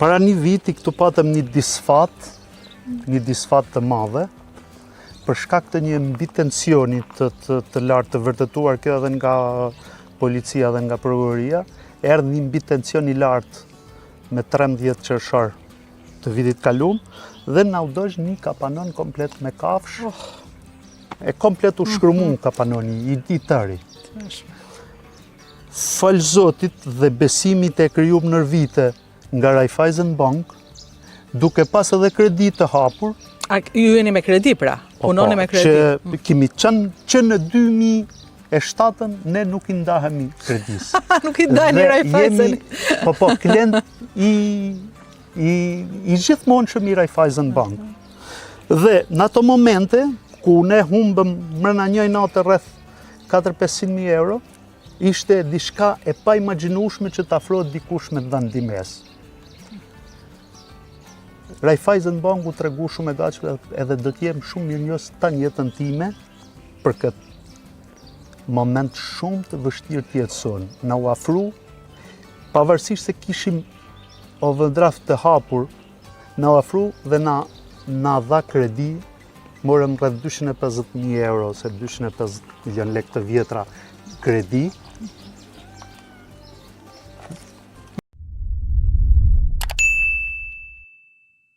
Para një viti këtu patëm një disfat të madhe, për shkak të një mbi tensioni të lartë të vërtetuar kjo edhe nga policia dhe nga prokuroria, erdhi një mbi tension i lartë me 13 qershor të vitit kalum dhe na u dosh një kapanon komplet me kafsh. E komplet u shkrumu kapanoni i tëri. Fal Zotit dhe besimit e krijuar në vite nga Raiffeisen Bank, duke pas edhe kredi të hapur. A ju jeni me kredi pra? Punoni me kredi? Që kemi qenë që në 2007 ne nuk i ndahemi kredis. Nuk i ndaheni Raiffeisen? Po, klient i gjithmonë i Raiffeisen Bank. Dhe në ato momente, ku ne humbëm mrena një natë rreth 400-500.000 euro, ishte diçka e pa imagjinueshme që të afrohet dikush me dhënë dimes. Raiffeisen Bank u tregu shumë e gatshme edhe do të jem shumë mirënjohës tani jetën time për këtë moment shumë të vështirë të jetëson. Na u afru, pavarësisht se kishim overdraft të hapur, na u afru dhe na dha kredi, morëm rreth 250.000 euro ose 250 milion lekë të vjetra kredi,